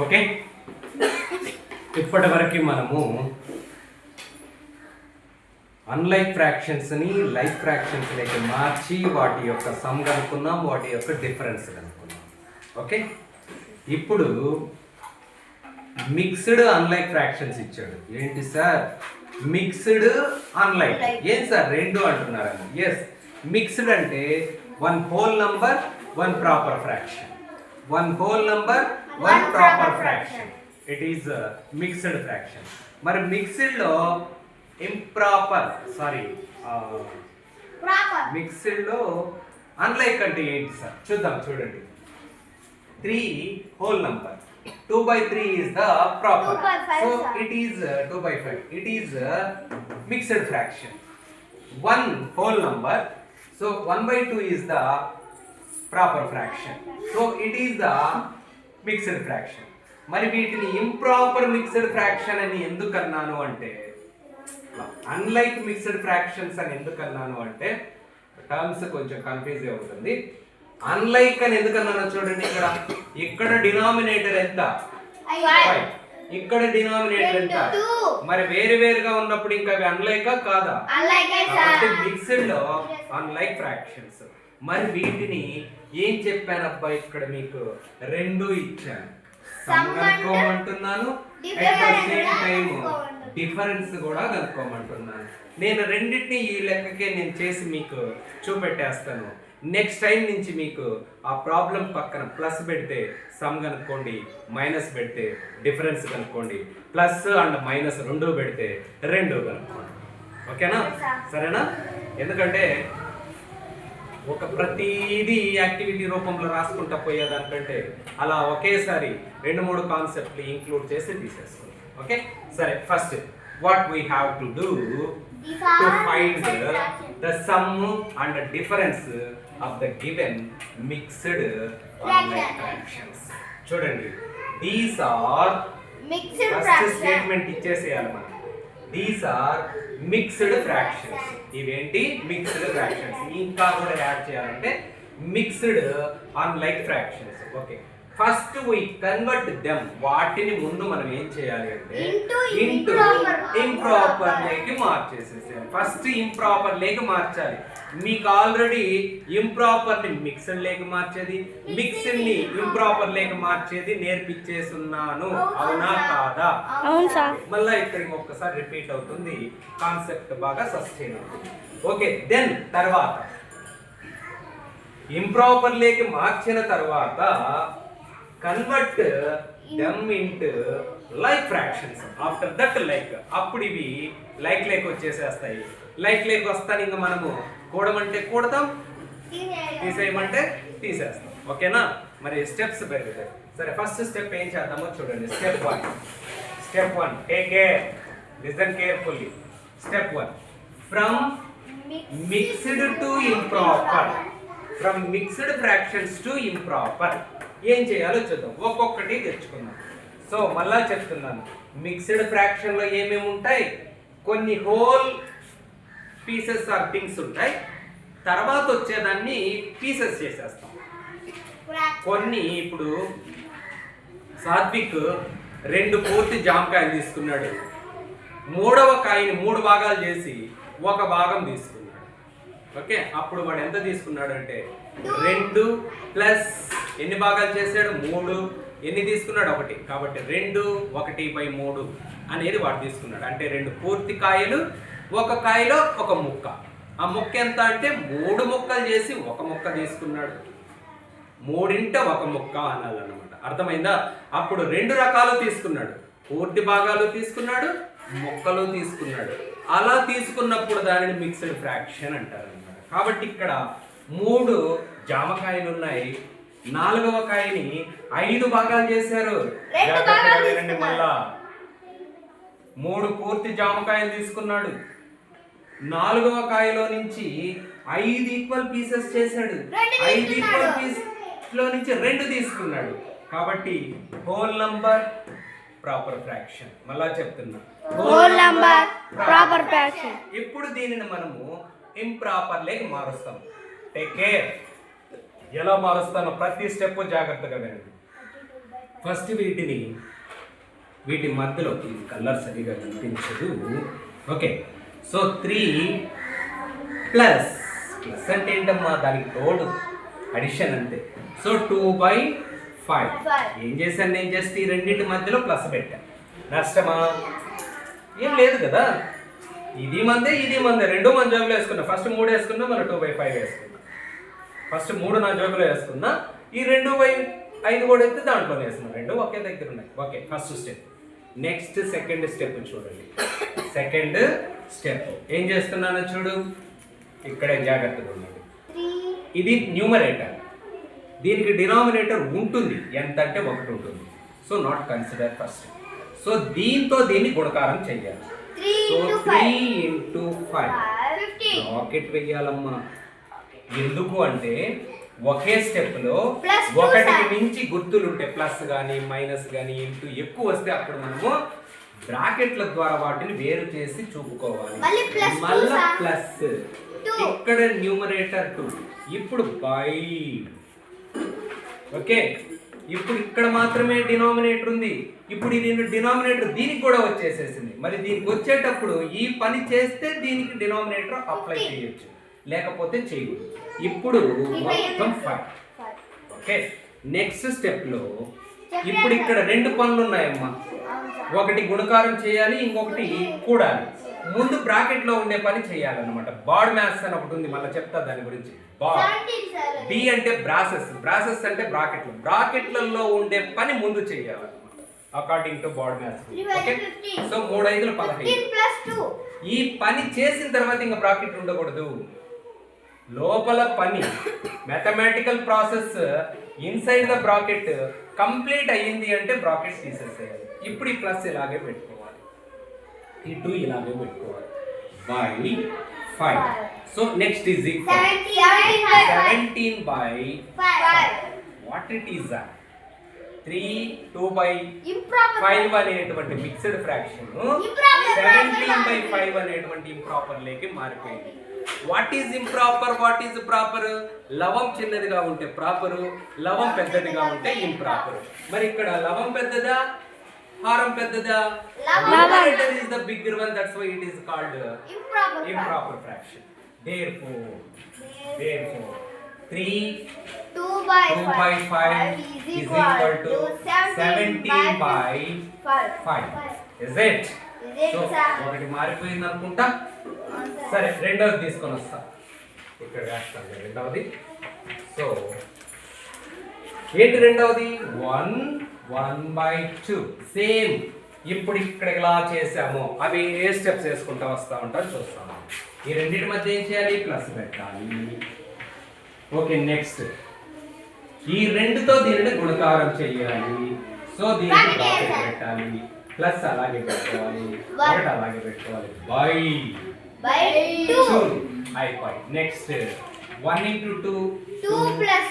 Okay, ఇప్పటి వరకు మనము అన్లైక్ ఫ్రాక్షన్స్ని లైక్ ఫ్రాక్షన్స్లోకి మార్చి వాటి యొక్క సమ్ కనుక్కున్నాం, వాటి యొక్క డిఫరెన్స్ కనుక్కున్నాం. ఓకే, ఇప్పుడు మిక్స్డ్ అన్లైక్ ఫ్రాక్షన్స్ ఇచ్చాడు. ఏంటి సార్ మిక్స్డ్ అన్లైక్? ఏం సార్ రెండు అంటున్నారు? ఎస్, మిక్స్డ్ అంటే one whole number one proper fraction, one whole number one proper fraction, it is mixed fraction. మరి మిక్స్డ్ లో ఇంప్రాపర్ మిక్స్డ్ లో అన్లైక్ అంటే ఏంటి సార్ చూద్దాం. చూడండి, 3 whole number, 2/3 is the proper, so it is 2/5, it is mixed fraction. 1 whole number, so 1/2 is the proper fraction, so it is the mixed fraction. మరి వీటిని improper mixed fraction అని ఎందుకు అన్నాను అంటే, అన్లైక్ మిక్స్డ్ ఫ్రాక్షన్స్ అని ఎందుకు అన్నాను అంటే, టర్మ్స్ కొంచెం కన్ఫ్యూజ్ అవుతుంది. అన్లైక్ అని ఎందుకు అన్నాను చూడండి, ఇక్కడ డినామినేటర్ ఎంత 5, ఇక్కడ డినామినేటర్ ఎంత, మరి వేరు వేరుగా ఉన్నప్పుడు ఇంకా అన్లైకా కాదా? కాబట్టి మిక్స్డ్ లో అన్లైక్ ఫ్రాక్షన్స్. మరి వీటిని ఏం చెప్పానబ్బా, ఇక్కడ మీకు రెండు ఇచ్చాను, సమ్ కనుక్కోమంటున్నాను, at the same time difference కూడా కనుక్కోమంటున్నాను. నేను రెండింటిని ఈ లెక్కకే నేను చేసి మీకు చూపెట్టేస్తాను. నెక్స్ట్ టైం నుంచి మీకు ఆ ప్రాబ్లం పక్కన ప్లస్ పెడితే సమ్ కనుక్కోండి, మైనస్ పెడితే డిఫరెన్స్ కనుక్కోండి, ప్లస్ అండ్ మైనస్ రెండు పెడితే రెండు కనుక్కోండి. ఓకేనా? సరేనా? ఎందుకంటే ఒక ప్రతిదీ యాక్టివిటీ రూపంలో రాసుకుంటా పోయేదానికంటే అలా ఒకేసారి 2-3 కాన్సెప్ట్లు ఇంక్లూడ్ చేసి తీసేసుకోండి. ఓకే, సరే. First what we have to do to find the sum and the difference of the given mixed unlike fractions. చూడండి, these are mixed fractions. Statement ఇచ్చేసేయాలి మనం. these are mixed fractions. ఇవేంటి? Mixed fractions. ఇంకా కూడా add చేయాలంటే mixed unlike fractions. Okay, first we convert them. వాటిని ముందు మనం ఏం చేయాలి అంటే ఇంటూ ఇంప్రాపర్ లేకి మార్చేసేసాలి. ఫస్ట్ ఇంప్రాపర్ లేకి మార్చాలి. మీకు ఆల్రెడీ ఇంప్రాపర్ ని మిక్స్డ్ లేకి మార్చేది, మిక్స్డ్ ని ఇంప్రాపర్ లేకి మార్చేది నేర్పించేస్తున్నాను. అవునా కాదా? అవును సార్. మళ్ళీ ఇక్కడికి ఒక్కసారి రిపీట్ అవుతుంది, కాన్సెప్ట్ బాగా సస్టైన్ అవుతుంది. ఓకే, దెన్ తర్వాత ఇంప్రాపర్ లేకి మార్చిన తర్వాత convert them into like fractions. After that like, అప్పుడు ఇవి లైక్ లేక్ వచ్చేసేస్తాయి. లైక్ లేక్ వస్తాను, ఇంకా మనము కూడమంటే కూడతాం, తీసేయమంటే తీసేస్తాం. ఓకేనా? మరి స్టెప్స్ పెరుగుతాయి. సరే, ఫస్ట్ స్టెప్ ఏం చేద్దామో చూడండి. Step 1 take care, listen carefully. Step 1 from mixed to improper, from mixed fractions to improper ఏం చేయాలో చూద్దాం. ఒక్కొక్కటి తెచ్చుకుందాం. సో మళ్ళా చెప్తున్నాను, మిక్స్డ్ ఫ్రాక్షన్ లో ఏమేమి ఉంటాయి? కొన్ని హోల్ పీసెస్ ఆర్ థింగ్స్ ఉంటాయి, తర్వాత వచ్చేదాన్ని పీసెస్ చేసేస్తాం. కొన్ని ఇప్పుడు సాత్విక్ 2 పూర్తి జామకాయలు తీసుకున్నాడు, 3వ కాయని 3 భాగాలు చేసి 1 భాగం తీసుకున్నాడు. ఓకే, అప్పుడు వాడు ఎంత తీసుకున్నాడు అంటే 2 ప్లస్ ఎన్ని భాగాలు చేశాడు? 3. ఎన్ని తీసుకున్నాడు? 1. కాబట్టి 2 1/3 అనేది వాడు తీసుకున్నాడు. అంటే 2 పూర్తి కాయలు, 1 కాయలో 1 ముక్క. ఆ ముక్క ఎంత అంటే 3 ముక్కలు చేసి 1 ముక్క తీసుకున్నాడు. 3 1 ముక్క అనాలన్నమాట. అర్థమైందా? అప్పుడు 2 రకాలు తీసుకున్నాడు, పూర్తి భాగాలు తీసుకున్నాడు, ముక్కలు తీసుకున్నాడు. అలా తీసుకున్నప్పుడు దానిని మిక్స్డ్ ఫ్రాక్షన్ అంటారు అన్నమాట. కాబట్టి ఇక్కడ 3 జామకాయలు ఉన్నాయి, 4వ కాయని 5 భాగాలు చేశారు. మళ్ళా 3 పూర్తి జామకాయలు తీసుకున్నాడు, 4వ కాయలో నుంచి 5 ఈక్వల్ పీసెస్ చేశాడు, 5 ఈక్వల్ పీస్ లో నుంచి 2 తీసుకున్నాడు. కాబట్టి హోల్ నంబర్ ప్రాపర్ ఫ్రాక్షన్. మళ్ళా చెప్తున్నా, హోల్ నంబర్ ప్రాపర్ ఫ్రాక్షన్. ఇప్పుడు దీనిని మనము ఇంప్రాపర్ లేకి మారుస్తాం. టేక్ కేర్, ఎలా మారుస్తానో ప్రతి స్టెప్ జాగ్రత్తగా వినండి. ఫస్ట్ వీటి మధ్యలో ఈ కలర్ సరిగా కనిపించదు. ఓకే, సో 3 ప్లస్ అంటే ఏంటమ్మా, దానికి తోడు అడిషన్ అంతే. సో 2/5. ఏం చేశాను నేను, జస్ట్ ఈ రెండింటి మధ్యలో ప్లస్ పెట్టాను. నష్టమా? ఏం లేదు కదా, ఇది మందే రెండు మన జోబులో వేసుకున్నా. ఫస్ట్ 3 వేసుకున్నా, మళ్ళీ 2/5 వేసుకున్నా. ఫస్ట్ 3 నా జోబులో వేసుకున్నా, ఈ 2/5 కూడా అయితే దాంట్లోనే వేసుకున్నా. రెండు ఒకే దగ్గర ఉన్నాయి. Okay, first step. Next second step చూడండి. సెకండ్ స్టెప్ ఏం చేస్తున్నానో చూడు, ఇక్కడే జాగ్రత్తగా ఉన్నాడు. ఇది న్యూమరేటర్, దీనికి డినామినేటర్ ఉంటుంది, ఎంత అంటే 1 ఉంటుంది. So not consider first. So దీంతో దీన్ని గుణకారం చెయ్యాలి. సో 3 into 5 రాకెట్ వెయ్యాలమ్మా. ఎందుకు అంటే ఒకే స్టెప్ లో ఒకటికి మించి గుర్తులు ఉంటే, ప్లస్ కానీ మైనస్ కానీ ఇంటూ ఎక్కువ వస్తే అప్పుడు మనము బ్రాకెట్ల ద్వారా వాటిని వేరు చేసి చూపుకోవాలి. మళ్ళా ప్లస్, ఇక్కడ న్యూమరేటర్ 2, ఇప్పుడు బై. ఓకే, ఇప్పుడు ఇక్కడ మాత్రమే డినామినేటర్ ఉంది. ఇప్పుడు నేను డినామినేటర్ దీనికి కూడా వచ్చేసేసింది. మరి దీనికి వచ్చేటప్పుడు ఈ పని చేస్తే దీనికి డినామినేటర్ అప్లై చేయొచ్చు, లేకపోతే చేయకూడదు. ఇప్పుడు మొత్తం 5. ఓకే, నెక్స్ట్ స్టెప్ లో ఇప్పుడు ఇక్కడ 2 పనులు ఉన్నాయమ్మా. ఒకటి గుణకారం చేయాలి, ఇంకొకటి కూడాలి. ముందు బ్రాకెట్ లో ఉండే పని చేయాలన్నమాట. బాడ్ మ్యాథ్స్ అని ఒకటి ఉంది, మళ్ళీ చెప్తా దాని గురించి. బి అంటే బ్రాసెస్ అంటే బ్రాకెట్లలో ఉండే పని ముందు చేయాలన్నమాట, according to BODMAS. Okay, so 3 5 15. ఈ పని చేసిన తర్వాత ఇంకా బ్రాకెట్ ఉండకూడదు. లోపల పని mathematical process inside the bracket complete అయ్యింది అంటే బ్రాకెట్ తీసేసేయాలి. ఇప్పుడు ఈ ప్లస్ ఇలాగే పెట్టుకోవాలి, ఈ 2 ఇలాగే పెట్టుకోవాలి. By 5. So next is equal 17/5. What it is that? 3 2/5 అనేటువంటి మిక్స్డ్ ఫ్రాక్షన్ 17/5 అనేటువంటి ఇంప్రాపర్ లేకి మారిపోయింది. What is improper, what is proper? లవం చిన్నదిగా ఉంటే ప్రాపరు, లవం పెద్దదిగా ఉంటే ఇంప్రాపర్. మరి ఇక్కడ లవం పెద్దదా, హారం పెద్దదా? Numerator is the bigger one, that's why it is called improper fraction. Therefore 3 2/5 is equal to 17/5. Is it? So ఒకటి మారిపోయింది అనుకుంటా. సరే, రెండవది తీసుకొని వస్తా. ఇక్కడ రాస్తాను రెండవది. సో ఏంటి రెండవది? 1/2. సేమ్ ఇప్పుడు ఇక్కడ ఇలా చేసాము, అవి ఏ స్టెప్స్ వేసుకుంటా వస్తా ఉంటారు చూస్తాము. ఈ రెండింటి మధ్య ఏం చేయాలి? ప్లస్ పెట్టాలి. ఓకే, నెక్స్ట్ ఈ రెండుతో దీనిని గుణకారం చేయాలి. సో దీనికి బ్రాకెట్ పెట్టాలి, ప్లస్ అలాగే పెట్టుకోవాలి, ఒకటి అలాగే పెట్టుకోవాలి. బై 2 అయిపోయి. Next 1 into 2 plus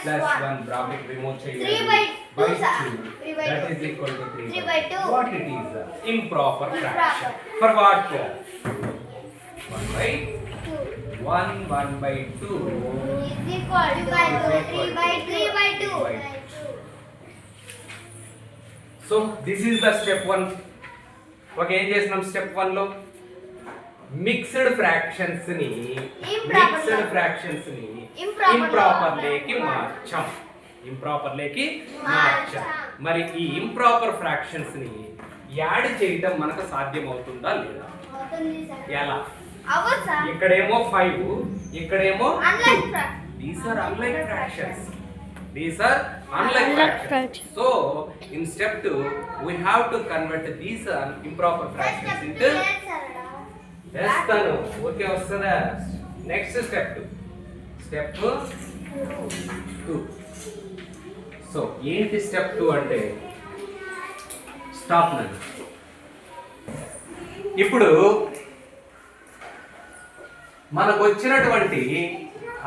1 bracket remove చేయాలి. 3/2 that is equal to 3/2. What it is? Improper fraction. For what? 1/2 is equal to 3/2. So this is the step 1. Okay, ఏం చేస్తున్నాం స్టెప్ 1 లో? మిక్స్డ్ ఫ్రాక్షన్స్ ని ఇంప్రాపర్ లేకి మార్చాం. మరి ఈ ఇంప్రాపర్ ఫ్రాక్షన్స్ ని add చేయడం మనకు సాధ్యం అవుతుందా లేదా? ఎలా? ఇక్కడేమో 5, ఇక్కడేమో 2. These are unlike fractions. So in step 2 we have to convert these improper fractions into చేస్తాను. ఓకే, వస్తుందా? Next step 2. సో ఏంటి స్టెప్ 2 అంటే? స్టాప్ నన్ను. ఇప్పుడు మనకు వచ్చినటువంటి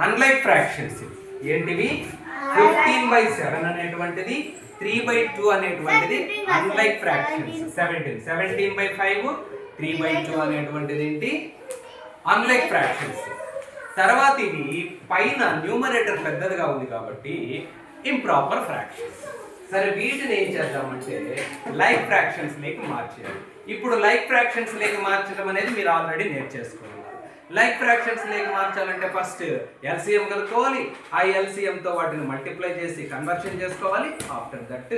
అన్లైక్ ఫ్రాక్షన్స్ ఏంటివి? 15/7 అనేటువంటిది, 3/2 అనేటువంటిది అన్లైక్ ఫ్రాక్షన్స్. 17/5 3/2 అనేటువంటిది ఏంటి? Unlike fractions. తర్వాత ఇవి పైన న్యూమరేటర్ పెద్దదిగా ఉంది కాబట్టి ఇంప్రాపర్ ఫ్రాక్షన్స్. సరే వీటిని ఏం చేద్దామంటే లైక్ ఫ్రాక్షన్స్ లేక మార్చేయాలి. ఇప్పుడు లైక్ ఫ్రాక్షన్స్ లేక మార్చడం అనేది మీరు ఆల్రెడీ నేర్చేసుకున్నారు. లైక్ ఫ్రాక్షన్స్ లేక మార్చాలంటే ఫస్ట్ ఎల్సిఎం కనుక్కోవాలి. ఆ ఎల్సిఎం తో వాటిని మల్టిప్లై చేసి కన్వర్షన్ చేసుకోవాలి. After that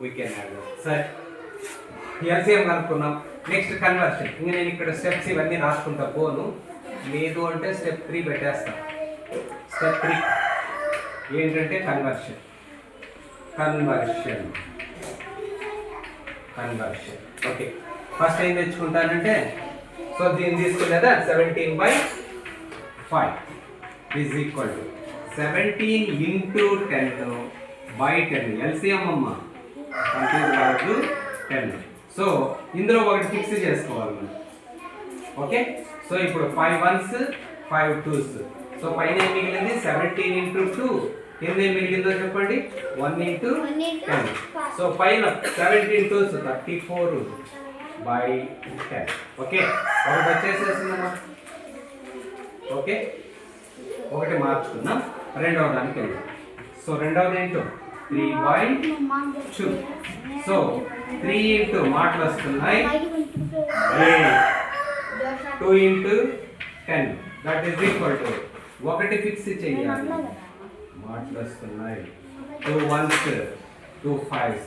we can add. సరే ఎల్సిఎం కనుక్కున్నాం. Next conversion. ఇంక నేను ఇక్కడ స్టెప్స్ ఇవన్నీ రాసుకుంటా పోను. లేదు అంటే స్టెప్ 3 పెట్టేస్తా. స్టెప్ 3 ఏంటంటే కన్వర్షన్. ఓకే, ఫస్ట్ ఏం తెచ్చుకుంటానంటే సో దీన్ని తీసుకునేదా 17/5 is equal to 17 into 10/10 LCM అమ్మ కన్ఫ్యూజ్ కావద్దు 10. సో ఇందులో ఒకటి ఫిక్స్ చేసుకోవాలి మనం. ఓకే, సో ఇప్పుడు 5 1s 5 2s. సో పైన ఏం మిగిలింది 17 ఇంటూ 2. కింద ఏం మిగిలిందో చెప్పండి 1 ఇంటూ 10. సో పైన 17 2s 34/10. ఓకే, ఒకటి వచ్చేసేసిందమ్మా. ఓకే, ఒకటి మార్చుకున్నాం. రెండవ దానికి వెళ్దాం. సో రెండవది ఏంటో 3/2. సో 3 ఇంటూ మాటలు వస్తున్నాయి 2 into 10 that is equal to ఒకటి ఫిక్స్ చేయాలి. మాటలు వస్తున్నాయి 2 1s 2 5s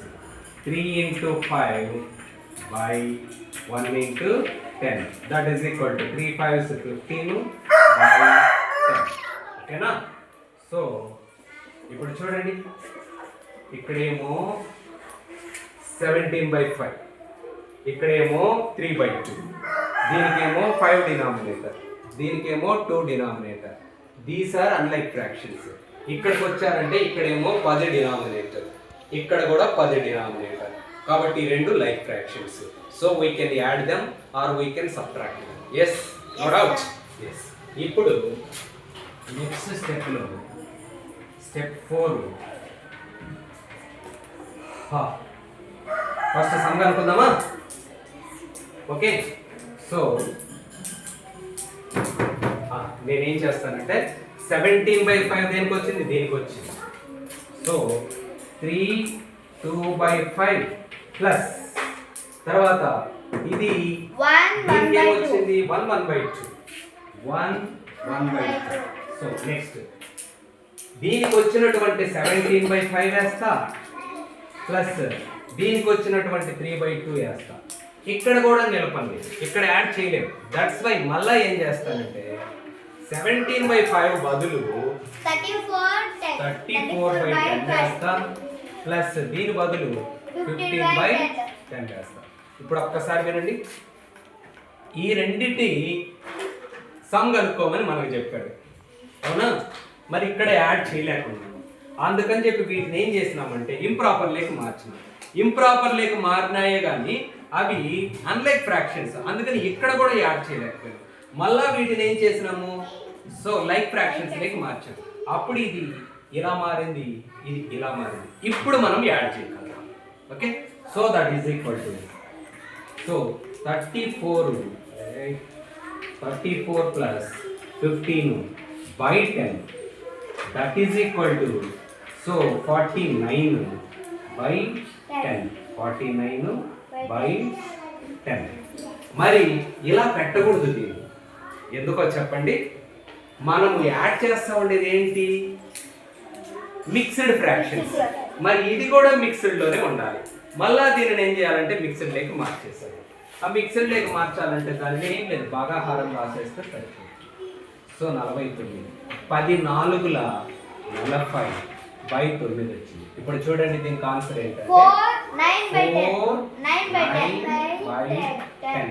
3 into 5/1 into 10 that is equal to 3 5s 15/10. ఓకేనా? సో ఇప్పుడు చూడండి, ఇక్కడేమో 17/5, ఇక్కడేమో 3/2, దీనికేమో 5 డినామినేటర్, దీనికేమో 2 denominator. These are unlike fractions. ఇక్కడికి వచ్చారంటే ఇక్కడేమో 10 డినామినేటర్, ఇక్కడ కూడా 10 డినామినేటర్. కాబట్టి ఈ రెండు like fractions. So we can add them or we can subtract them. Yes, no doubt. Yes. ఇప్పుడు నెక్స్ట్ స్టెప్లో స్టెప్ 4 ఫస్ట్ సమ్ అనుకుందామా? ఓకే, సో నేనేం చేస్తానంటే 17/5 దేనికి వచ్చింది? దీనికి వచ్చింది. సో 3 2/5 ప్లస్ తర్వాత ఇది దీనికి ఏమొచ్చింది 1/2. సో నెక్స్ట్ దీనికి వచ్చినటువంటి 17/5 వేస్తా ప్లస్ దీనికి వచ్చినటువంటి 3/2 వేస్తా. ఇక్కడ కూడా నిలపండి, ఇక్కడ యాడ్ చేయలేము. దట్స్ వై మళ్ళా ఏం చేస్తానంటే 17/5 బదులు 34/10 వేస్తా ప్లస్ దీని బదులు 15/10 వేస్తా. ఇప్పుడు ఒక్కసారి వినండి, ఈ రెండింటి సమ్ కనుక్కోమని మనకు చెప్పాడు, అవునా? మరి ఇక్కడ యాడ్ చేయలేకున్నాము. అందుకని చెప్పి వీటిని ఏం చేసినామంటే ఇంప్రాపర్ లేక మార్చినాం. ఇంప్రాపర్ లేక మారినాయే కానీ అవి అన్లైక్ ఫ్రాక్షన్స్, అందుకని ఇక్కడ కూడా యాడ్ చేయలేకపోయాం. మళ్ళా వీటిని ఏం చేసినాము? సో లైక్ ఫ్రాక్షన్స్ లేక మార్చాము. అప్పుడు ఇది ఇలా మారింది, ఇది ఇలా మారింది. ఇప్పుడు మనం యాడ్ చేయగలం. Okay, so that is equal to so 34 plus 15/10 that is equal to so 49/10. 49/10. మరి ఇలా పెట్టకూడదు దీన్ని. ఎందుకో చెప్పండి, మనము యాడ్ చేస్తా ఉండేది ఏంటి? Mixed fractions. మరి ఇది కూడా మిక్స్డ్లోనే ఉండాలి. మళ్ళా దీనిని ఏం చేయాలంటే మిక్స్డ్ లేక మార్చేసాలి. ఆ మిక్స్డ్ లేక మార్చాలంటే దాన్ని ఏం లేదు, భాగాహారం రాసేస్తే సరిపోతుంది. సో 49 10 4 40/9 వచ్చింది. ఇప్పుడు చూడండి దీనికి ఆన్సర్ ఏంటంటే 9/10.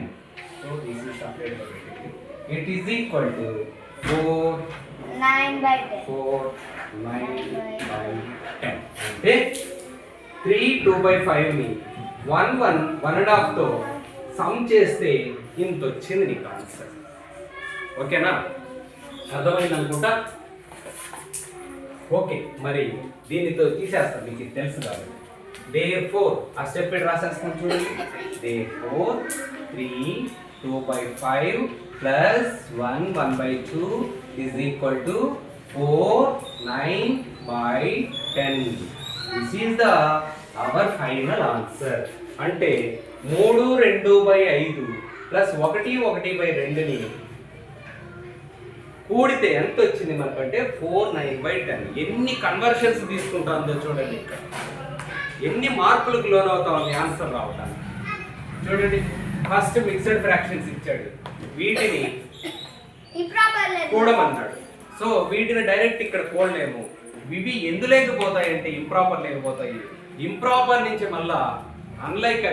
So this is separate. It is equal to 9/10. అంటే 3 2/5 ని 1.5 తో సమ్ చేస్తే ఇంత వచ్చింది నీకు ఆన్సర్. ఓకేనా? అర్థమైంది అనుకుంటా. ఓకే, మరి దీనితో తీసేస్తాం, మీకు ఇది తెలుసు కాబట్టి. therefore ఆ స్టెప్ పెట్టి రాసేస్తాం చూడండి. therefore 3 2/5 plus 1/2 is equal to 4 9/10. This is the hour final answer. అంటే 3/2/5 ప్లస్ 1/1/2ని కూడితే ఎంత వచ్చింది మనకంటే 4/9/10. ఎన్ని కన్వర్షన్స్ తీసుకుంటుందో చూడండి, ఇక్కడ ఎన్ని మార్కులకు లోన్ అవుతామని ఆన్సర్ రావడానికి. చూడండి, ఫస్ట్ మిక్స్డ్ ఫ్రాక్షన్స్ ఇచ్చాడు, వీటిని కూడమన్నాడు. సో వీటిని డైరెక్ట్ ఇక్కడ కూడలేము. ఇవి ఎందు లేకపోతాయి అంటే ఇంప్రాపర్ లేకపోతాయి. ఇంప్రాపర్ నుంచి మళ్ళా అన్లైక్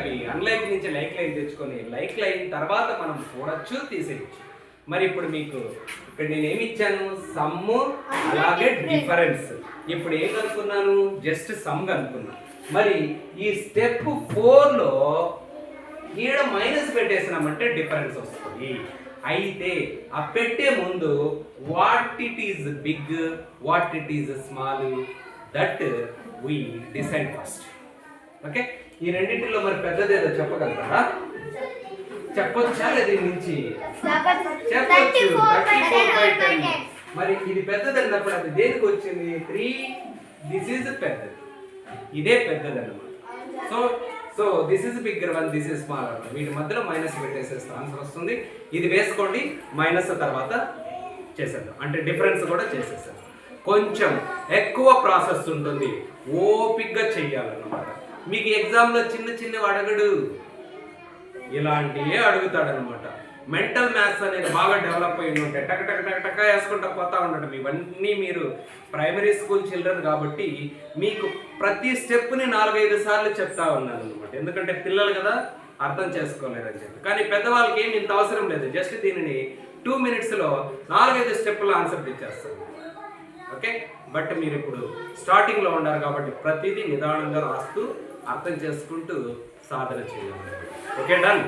నుంచి లైక్ లైన్ తెచ్చుకొని లైక్ లైన్ తర్వాత మనం కూడచ్చు, తీసేయచ్చు. మరి ఇప్పుడు మీకు ఇక్కడ నేను ఏమి ఇచ్చాను, సమ్ అలాగే డిఫరెన్స్. ఇప్పుడు ఏం కనుక్కున్నాను, జస్ట్ సమ్ కనుక్కున్నాను. మరి ఈ స్టెప్ 4లో ఈడ మైనస్ పెట్టేసినామంటే డిఫరెన్స్ వస్తుంది. అయితే ఆ పెట్టే ముందు what it is big, what it is small, that we decide first. Okay, ఈ రెండింటిలో మరి పెద్దదేదో చెప్పగలుగుతారా? చెప్పొచ్చా లేదా? దీని నుంచి చెప్పొచ్చు. 34/10. మరి ఇది పెద్దది అన్నప్పుడు అది దేనికి వచ్చింది? 3. దిస్ ఈజ్ పెద్దది, ఇదే పెద్దది అన్నమాట. So this is bigger one, this is smaller. వీటి మధ్యలో మైనస్ పెట్టేసేస్తే ఆన్సర్ వస్తుంది. ఇది వేసుకోండి, మైనస్ తర్వాత చేసేద్దాం, అంటే డిఫరెన్స్ కూడా చేసేసాం. కొంచెం ఎక్కువ ప్రాసెస్ ఉంటుంది, ఓపిక్గా చెయ్యాలన్నమాట. మీకు ఎగ్జామ్లో చిన్న అడగడు, ఇలాంటివే అడుగుతాడనమాట. మెంటల్ మ్యాథ్స్ అనేది బాగా డెవలప్ అయి ఉంటాయి, టక వేసుకుంటా పోతా ఉండటం. ఇవన్నీ మీరు ప్రైమరీ స్కూల్ చిల్డ్రన్ కాబట్టి మీకు ప్రతి స్టెప్ని 4-5 సార్లు చెప్తా ఉన్నాను అనమాట. ఎందుకంటే పిల్లలు కదా, అర్థం చేసుకోలేరని చెప్పి. కానీ పెద్దవాళ్ళకి ఏమి ఇంత అవసరం లేదు, జస్ట్ దీనిని 2 minutesలో 4-5 స్టెప్పులు ఆన్సర్ తెచ్చేస్తారు. ఓకే, బట్ మీరు ఇప్పుడు స్టార్టింగ్లో ఉన్నారు కాబట్టి ప్రతిదీ నిదానంగా రాస్తూ అర్థం చేసుకుంటూ సాధన చేయాలి. Okay, done.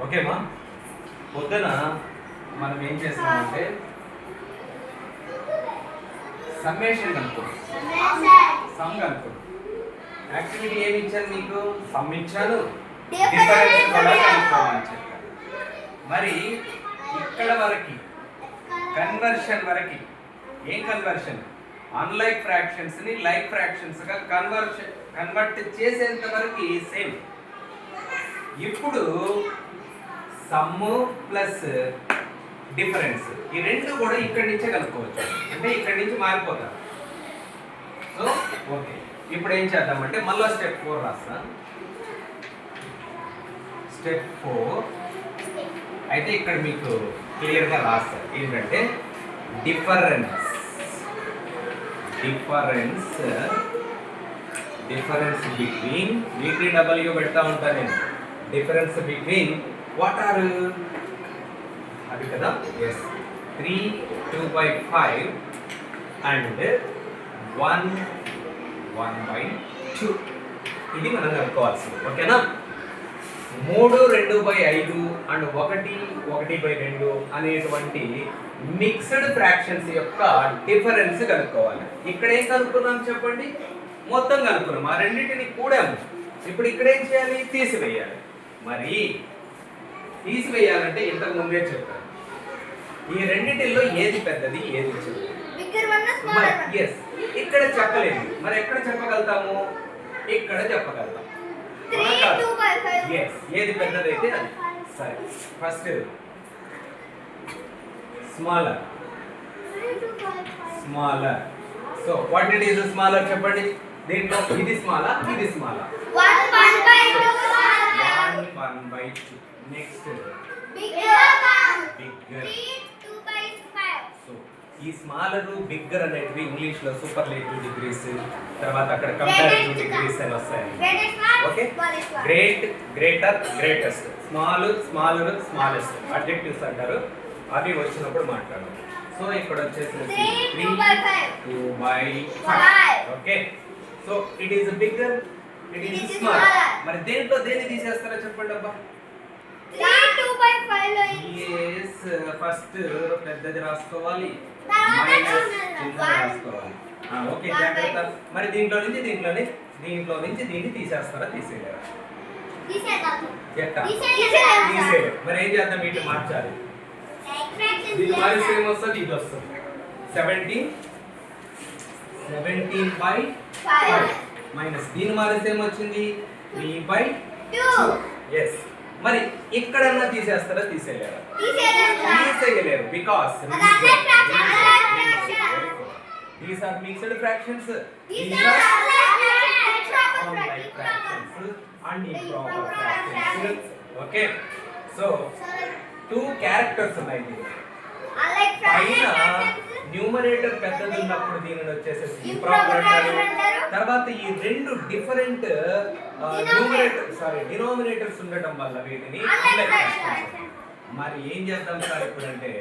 ఓకేమా, పొద్దున మనం ఏం చేస్తామంటే సమ్మేషన్ కనుక్కో, సమ్ కనుక్కో. యాక్టివిటీ ఏమి ఇచ్చాను మీకు? సమ్ ఇచ్చాను, డిఫరెన్స్ కూడా కనుక్కోమని చెప్పాను. మరి ఇక్కడ వరకు కన్వర్షన్ వరకు ఏం కన్వర్షన్? అన్లైక్ ఫ్రాక్షన్స్ ని లైక్ ఫ్రాక్షన్స్ గా కన్వర్ట్ చేసేంత వరకు సేమ్. ఇప్పుడు సమ్ ప్లస్ డిఫరెన్స్ ఈ రెండు కూడా ఇక్కడి నుంచే కనుక్కోవచ్చు, అంటే ఇక్కడి నుంచి మారిపోతారు. సో ఓకే, ఇప్పుడు ఏం చేద్దామంటే మళ్ళీ స్టెప్ 4 రాస్తాను. స్టెప్ 4 అయితే ఇక్కడ మీకు క్లియర్గా రాస్తారు ఏంటంటే డిఫరెన్స్ బిట్వీన్ VTW పెడతా ఉంటాను నేను. డిఫరెన్స్ బిట్వీన్ వాట్ ఆర్ అది కదా, ఎస్ 3 2/5 అండ్ 1 1/2. ఇది మనం కనుక్కోవాల్సింది. ఓకేనా? 3 2/5 అండ్ 1 1/2 అనేటువంటి మిక్స్డ్ ఫ్రాక్షన్స్ యొక్క డిఫరెన్స్ కనుక్కోవాలి. ఇక్కడ ఏం కనుక్కున్నాం చెప్పండి? మొత్తం కనుక్కున్నాం, ఆ రెండింటిని కూడాము. ఇప్పుడు ఇక్కడ ఏం చేయాలి? తీసివేయాలి. మరి తీసివేయాలంటే ఇంతకు ముందే చెప్పాను, ఈ రెండింటిలో ఏది పెద్దది ఏది చిన్నది? ఎస్, ఇక్కడ చెప్పలేము. మరి ఎక్కడ చెప్పగలుగుతాము? ఇక్కడ చెప్పగలుగుతాం. ఎస్, ఏది పెద్దదైతే అది. సరే, first smaller. So what it is smaller చెప్పండి? దీంట్లో ఇది స్మాలా, ఇది స్మాలా? 1/2. Next bigger. సో ఈ స్మాలర్ బిగ్గర్ అనేటివి ఇంగ్లీష్ లో సూపర్లేటివ్ డిగ్రీస్, తర్వాత అక్కడ కంపారిటివ్ డిగ్రీస్ అని వస్తాయి. Okay, great, greater, greatest, smaller, smallest adjectives అంటారు. అవి వచ్చినప్పుడు మాట్లాడాలి. సో ఇక్కడ వచ్చేసి 3/2/5. Okay, so it is bigger, it is smaller. మరి దేంట్లో దేన్ని తీసేస్తారో చెప్పండి అబ్బా? 3/2/5 ఫస్ట్ పెద్దది రాసుకోవాలి, మైనస్ చిన్నది రాసుకోవాలి. ఓకే, జాగ్రత్త. మరి దీంట్లో నుంచి దీన్ని తీసేస్తారా? తీసేయలేరా? తీసేయలేరు. మరి ఏం చేద్దాం? వీటిని మార్చాలి. దీన్ని మారిస్తే ఏమొస్తుంది? ఇది వస్తుంది. 17 by 5 మైనస్ దీని మారిస్తే ఏమొచ్చింది 3/2. ఎస్. మరి ఇక్కడన్నా తీసేస్తారా తీసేయలేరా? తీసేయలేరు because these are mixed fractions. These are unlike fractions and improper fractions. Okay. So two characters ఉన్నాయి దీనికి. పైన న్యూమరేటర్ పెద్దది ఉన్నప్పుడు దీనిని వచ్చేసేసి ఇంప్రాపర్ అంటారు. తర్వాత ఈ రెండు డిఫరెంట్ డినోమినేటర్స్ ఉండటం వల్ల వీటిని unlike fractions. మరి ఏం చేద్దాం సార్ ఇప్పుడు అంటే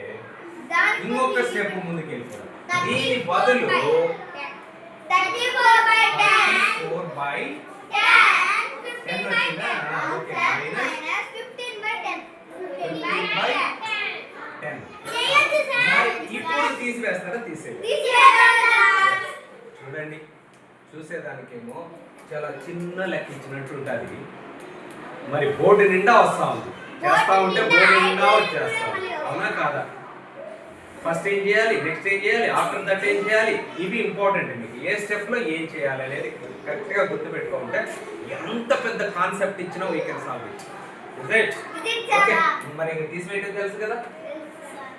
ఇంకొక స్టెప్ ముందుకు వెళ్ళిపోదాం. దీని బదులు 34/10 వచ్చిందా? Okay minus 15/10. ఇప్పుడు తీసివేస్తారా? తీసేయాలి. చూడండి, చూసేదానికేమో చాలా చిన్న లెక్క ఇచ్చినట్టు ఉంటుంది. మరి బోర్డు నిండా వస్తా ఉంది, చేస్తా ఉంటే బోర్డు నిండా వచ్చేస్తా ఉంది. అవునా కాదా? ఫస్ట్ ఏం చేయాలి, నెక్స్ట్ ఏం చేయాలి, ఆఫ్టర్ దట్ ఏం చేయాలి, ఇవి ఇంపార్టెంట్. మీకు ఏ స్టెప్ లో ఏం చేయాలి అనేది కరెక్ట్ గా గుర్తుపెట్టుకుంటే ఎంత పెద్ద కాన్సెప్ట్ ఇచ్చినా we can solve it. Right? Okay. మరి తీసివేయడం తెలుసు కదా,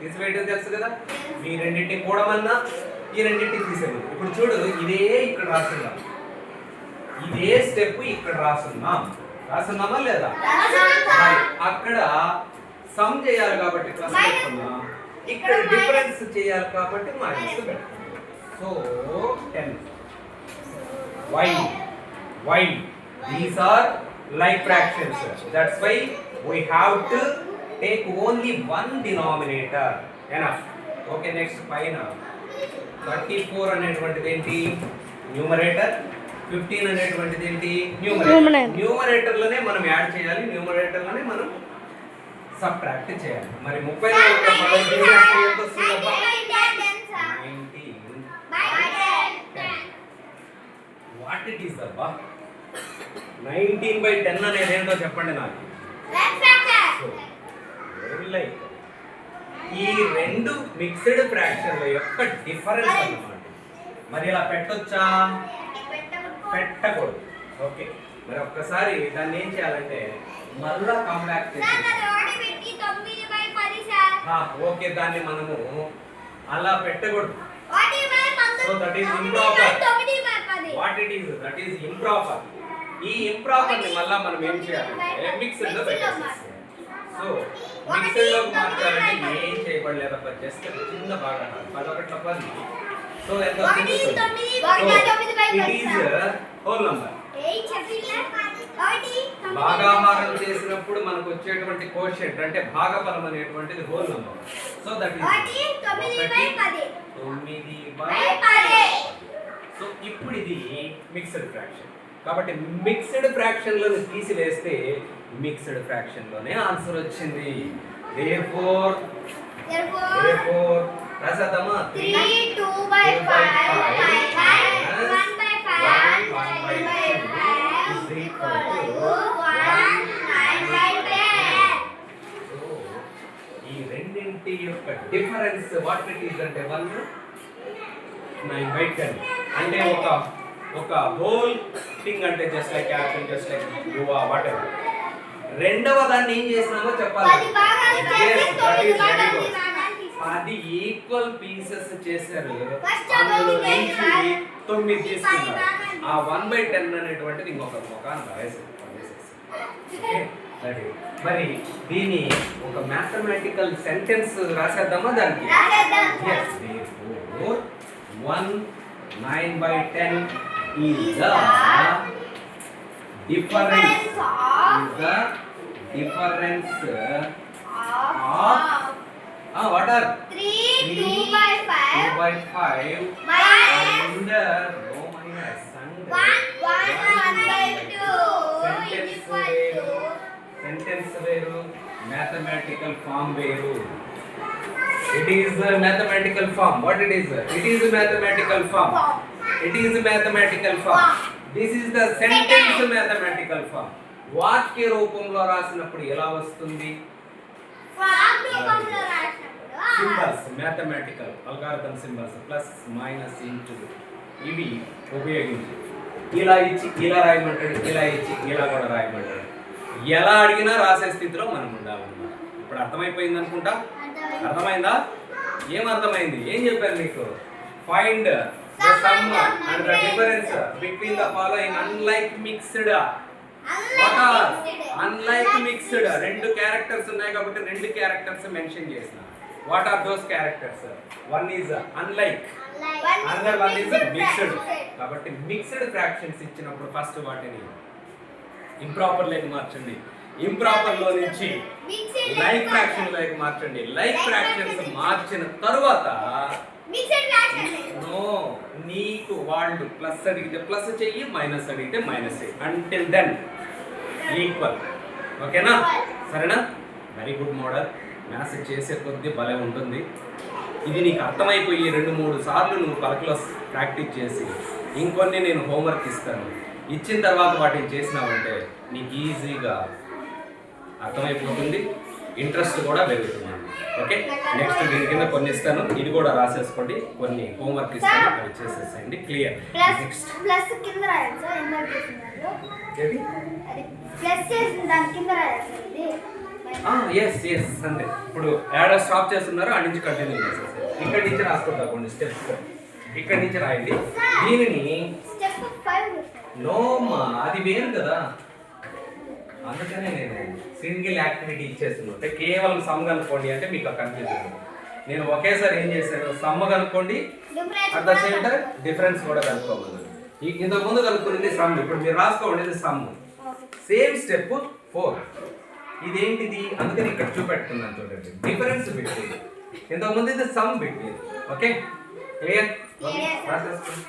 తీసివేయడం తెలుసు కదా. మీ రెండింటిని కూడమన్నా ఈ రెండింటిని తీసేయదు. ఇప్పుడు చూడు, ఇదే ఇక్కడ రాస్తున్నాం, ఇదే స్టెప్ ఇక్కడ రాస్తున్నామా లేదా? అక్కడ సమ్ చేయాలి కాబట్టి ప్లస్ పెట్టుకున్నాం, ఇక్కడ డిఫరెన్స్ చేయాలి కాబట్టి మైనస్ పెట్టుకున్నాం. So 10 why these are like fractions, that's why we have to take only one denominator. enough. Okay, next పైన 34 అనేటువంటిది ఏంటి? న్యూమరేటర్. 15 అనేటువంటిది ఏంటి? న్యూమరేటర్. న్యూమరేటర్ లోనే మనం యాడ్ చేయాలి, న్యూమరేటర్ లోనే మనం సబ్ట్రాక్ట్ చేయాలి. మరి 34 ఎంత వస్తుందబ్బా? 19/10. వాట్ ఇట్ ఈస్ అబ్బా? 19/10 అనేది ఏంటో చెప్పండి నాకు. లైక్ ఈ రెండు మిక్స్డ్ ఫ్రాక్షన్ల యొక్క డిఫరెన్స్ అన్నమాట. మరి ఇలా పెట్టొచ్చా? పెట్టకూడదు. ఓకే, మరి ఒక్కసారి దాన్ని ఏం చేయాలంటే మళ్ళా కమ్ బ్యాక్ చేసి ఓకే, దాన్ని మనము అలా పెట్టకూడదు. So that is improper. What it is? That is improper. ఈ ఇంప్రాపర్ ని మళ్ళా మనం ఏం చేయాలంటే మిక్స్డ్ లో పెట్టేసేయాలి. సో మిక్స్డ్ లో మార్చాలంటే ఏం చేయబడలేదబ్బా, జస్ట్ చిన్న భాగం 11 సో ఎంత వస్తుంది? It is whole number. భాగాహారం చేసినప్పుడు మనకు వచ్చేటువంటి కోషెంట్ అంటే భాగఫలం అనేటువంటిది whole number. So that is 9/10. So ఇప్పుడు ఇది మిక్స్డ్ ఫ్రాక్షన్ కాబట్టి మిక్స్డ్ ఫ్రాక్షన్ లో తీసివేస్తే మిక్స్డ్ ఫ్రాక్షన్ లోనే ఆన్సర్ వచ్చింది. therefore రాసేద్దామా? 3 2/5 ఈ రెండింటి యొక్క డిఫరెన్స్ వాట్ ఇట్ ఈస్ అంటే 9/10 అంటే ఒక హోల్ థింగ్ అంటే just like Apple, just like యువా what ever. రెండవ దాన్ని ఏం చేసినామో చెప్పాలి. 10 ఈక్వల్ పీసెస్ చేశారు, అందులో నుంచి 9 తీసుకున్నారు. ఆ 1/10 అనేటువంటిది ఇంకొక ముఖాన్ని రాసేసి. మరి దీని ఒక మ్యాథమెటికల్ సెంటెన్స్ రాసేద్దామా దానికి? 9/10 is the difference of what are 3 2/5 under no minus under 1/2 sentence వేరు mathematical form వేరు. It is a mathematical form. What it is? It is a mathematical form. It is a mathematical form. This is the sentence mathematical form. వాక్య రూపంలో రాసినప్పుడు ఎలా వస్తుంది? Symbols mathematical algorithm symbols plus minus into ఇవి ఉపయోగించి ఇలా ఇచ్చి ఇలా రాయమంటాడు, ఇలా ఇచ్చి ఇలా కూడా రాయమంటాడు. ఎలా అడిగినా రాసే స్థితిలో మనం ఉండాలన్నమాట. ఇప్పుడు అర్థమైపోయింది అనుకుంటా. అర్థమైందా? ఏం అర్థమైంది? ఏం చెప్పారు మీకు? Find the sum and the difference between the following unlike mixed. What are unlike mixed? రెండు క్యారెక్టర్స్ ఉన్నాయి కాబట్టి రెండు క్యారెక్టర్స్ మెన్షన్ చేసిన. What are those characters? One is unlike, another one is mixed. కాబట్టి మిక్స్డ్ ఫ్రాక్షన్స్ ఇచ్చినప్పుడు first వాటిని improper లోకి మార్చండి. ఇంప్రాపర్ లో నుంచి లైక్ ఫ్రాక్షన్ లోకి మార్చండి. లైక్ ఫ్రాక్షన్స్ మార్చిన తరువాత నో నీకు వాళ్ళు ప్లస్ అడిగితే ప్లస్ చెయ్యి, మైనస్ అడిగితే మైనస్ చెయ్యి. Until then equal. ఓకేనా? సరేనా? Very good model. మ్యాథ్స్ చేసే కొద్దీ భలే ఉంటుంది. ఇది నీకు అర్థమైపోయి 2-3 సార్లు నువ్వు పలకలో ప్రాక్టీస్ చేసి ఇంకొన్ని నేను హోంవర్క్ ఇస్తాను. ఇచ్చిన తర్వాత వాటిని చేసినావంటే నీకు ఈజీగా అర్థమైపోతుంది, ఇంట్రెస్ట్ కూడా పెరుగుతుంది. ఓకే, నెక్స్ట్ దీని కింద కొన్ని ఇస్తాను, ఇది కూడా రాసేసుకోండి. కొన్ని హోంవర్క్ ఇస్తాను, అవి చేసేసేయండి. క్లియర్? నెక్స్ట్ ప్లస్ కింద రాయాలి సార్. ఎందుకు చేస్తున్నారు? అది ప్లస్ చేసిన దాని కింద రాయాలి సార్. ఇది ఎస్ అంతే. ఇప్పుడు యాడ స్టాప్ చేస్తున్నారు, అడి నుంచి కంటిన్యూ చేసేసారు. ఇక్కడి నుంచి రాసుకుంటా కొన్ని స్టెప్స్. ఇక్కడి నుంచి రాయండి. దీనిని స్టెప్ 5 నోమా అది వేరు కదా, అందుకనే నేను సింగిల్ యాక్టివిటీ ఇచ్చేస్తున్నాను. అంటే కేవలం సమ్ కనుక్కోండి అంటే మీకు కన్ఫ్యూజన్. నేను ఒకేసారి ఏం చేశాను, సమ్ కనుక్కోండి, at the same time difference కూడా కనుక్కోమన్నాను. ఇంతకు ముందు కనుక్కునేది సమ్, ఇప్పుడు మీరు రాసుకోండి ఇది సమ్. Same step 4. ఇదేంటిది? అందుకని ఇక్కడ చూపెట్టుకున్నాను చూడండి. Difference between. ఇంతకు ముందు ఇది సమ్ బిట్వీన్. Okay, clear? రాసేసుకోండి.